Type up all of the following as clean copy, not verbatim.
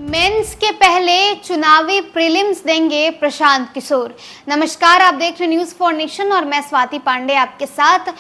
Mains के पहले चुनावी प्रीलिम्स देंगे प्रशांत किशोर। नमस्कार, आप देख रहे न्यूज़ फॉर नेशन और मैं स्वाति पांडे आपके साथ।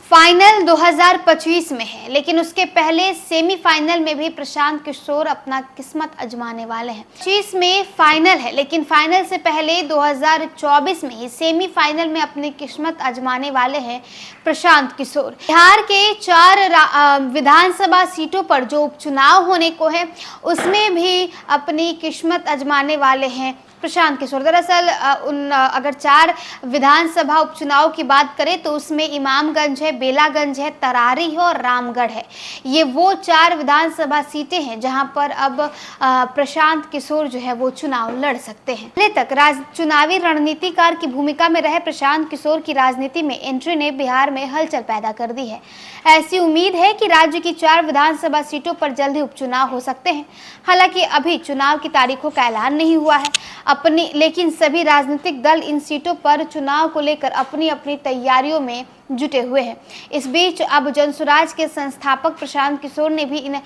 फाइनल 2025 में है, लेकिन उसके पहले सेमीफाइनल में भी प्रशांत किशोर अपना किस्मत आजमाने वाले हैं। 25 में फाइनल है, लेकिन फाइनल से पहले 2024 में ही सेमीफाइनल में अपनी किस्मत आजमाने वाले हैं प्रशांत किशोर। बिहार के 4 विधानसभा सीटों पर जो उपचुनाव होने को है, उसमें भी अपनी किस्मत आजमाने वाले हैं प्रशांत किशोर। दरअसल अगर 4 विधानसभा उपचुनाव की बात करें तो उसमें इमामगंज है, बेलागंज है, तरारी है और रामगढ़ है। ये वो 4 विधानसभा सीटें हैं जहां पर अब प्रशांत किशोर जो है वो चुनाव लड़ सकते हैं। पहले तक चुनावी रणनीतिकार की भूमिका में रहे प्रशांत किशोर की राजनीति में एंट्री ने बिहार में हलचल पैदा कर दी है। ऐसी उम्मीद है कि राज्य की 4 विधानसभा सीटों पर जल्द ही उपचुनाव हो सकते हैं। हालांकि अभी चुनाव की तारीखों का ऐलान नहीं हुआ है लेकिन सभी राजनीतिक दल इन सीटों पर चुनाव को लेकर अपनी अपनी तैयारियों में जुटे हुए हैं। इस बीच अब जनसुराज के संस्थापक प्रशांत किशोर ने भी इन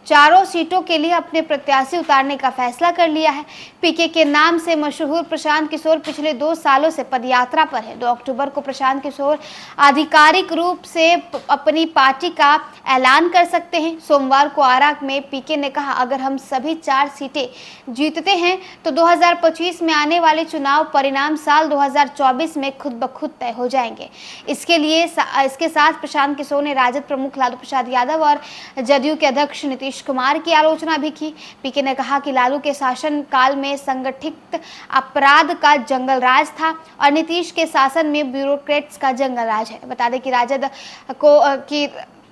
4 सीटों के लिए अपने प्रत्याशी उतारने का फैसला कर लिया है। पीके के नाम से मशहूर प्रशांत किशोर पिछले 2 सालों से पदयात्रा पर है। 2 अक्टूबर को प्रशांत किशोर आधिकारिक रूप से अपनी पार्टी का ऐलान कर सकते हैं। सोमवार को आरा में पीके ने कहा, अगर हम सभी 4 सीटें जीतते हैं तो 2025 में आने वाले चुनाव परिणाम साल 2024 में खुद ब खुद तय हो जाएंगे। इसके साथ प्रशांत किशोर ने राजद प्रमुख लालू प्रसाद यादव और जदयू के अध्यक्ष नीतीश कुमार की आलोचना भी की। पीके ने कहा कि लालू के शासन काल में संगठित अपराध का जंगल राज था और नीतीश के शासन में ब्यूरोक्रेट्स का जंगल राज है। बता दें कि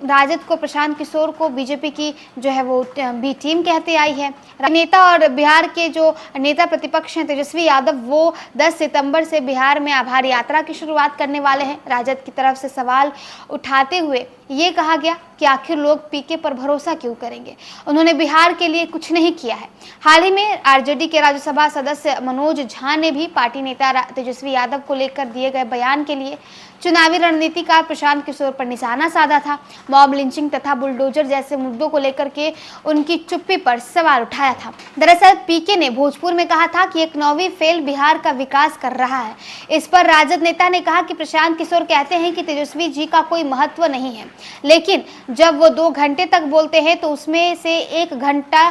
राजद को प्रशांत किशोर को बीजेपी की जो है वो भी टीम कहते आई है। नेता और बिहार के जो नेता प्रतिपक्ष हैं तेजस्वी यादव, वो 10 सितंबर से बिहार में आभार यात्रा की शुरुआत करने वाले हैं। राजद की तरफ से सवाल उठाते हुए ये कहा गया कि आखिर लोग पीके पर भरोसा क्यों करेंगे, उन्होंने बिहार के लिए कुछ नहीं किया है। हाल ही में आरजेडी के राज्यसभा सदस्य मनोज झा ने भी पार्टी नेता तेजस्वी यादव को लेकर दिए गए बयान के लिए चुनावी रणनीतिकार प्रशांत किशोर पर निशाना साधा था। मॉब लिंचिंग तथा बुलडोजर जैसे मुद्दों को लेकर के उनकी चुप्पी पर सवाल उठाया था। दरअसल पीके ने भोजपुर में कहा था कि एक 9वीं फेल बिहार का विकास कर रहा है। इस पर राजद नेता ने कहा कि प्रशांत किशोर कहते हैं कि तेजस्वी जी का कोई महत्व नहीं है, लेकिन जब वो 2 घंटे तक बोलते हैं तो उसमें से 1 घंटा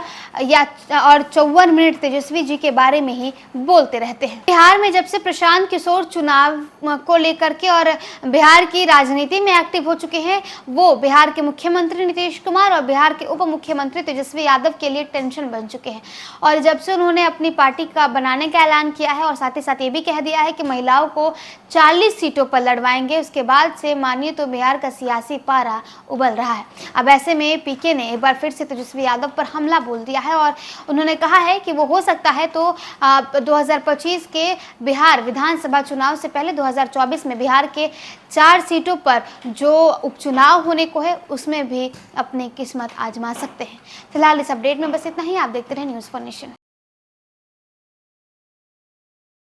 और 54 मिनट तेजस्वी जी के बारे में ही बोलते रहते हैं। बिहार में जब से प्रशांत किशोर चुनाव को लेकर के और बिहार की राजनीति में एक्टिव हो चुके हैं, वो बिहार के मुख्यमंत्री नीतीश कुमार और बिहार के उप मुख्यमंत्री तेजस्वी यादव के लिए टेंशन बन चुके हैं। और जब से उन्होंने अपनी पार्टी का बनाने का ऐलान किया है और साथ ही साथ ये भी कह दिया है कि महिलाओं को 40 सीटों पर लड़वाएंगे, उसके बाद से मानिए तो बिहार का सियासी पारा उबल रहा है। अब ऐसे में पीके ने एक बार फिर से तेजस्वी यादव पर हमला बोल दिया है और उन्होंने कहा है कि वो हो सकता है तो 2025 के बिहार विधानसभा चुनाव से पहले 2024 में बिहार के 4 सीटों पर जो उपचुनाव होने को है उसमें भी अपनी किस्मत आजमा सकते हैं। फिलहाल इस अपडेट में बस इतना ही। आप देखते रहे न्यूज़ फॉर नेशन।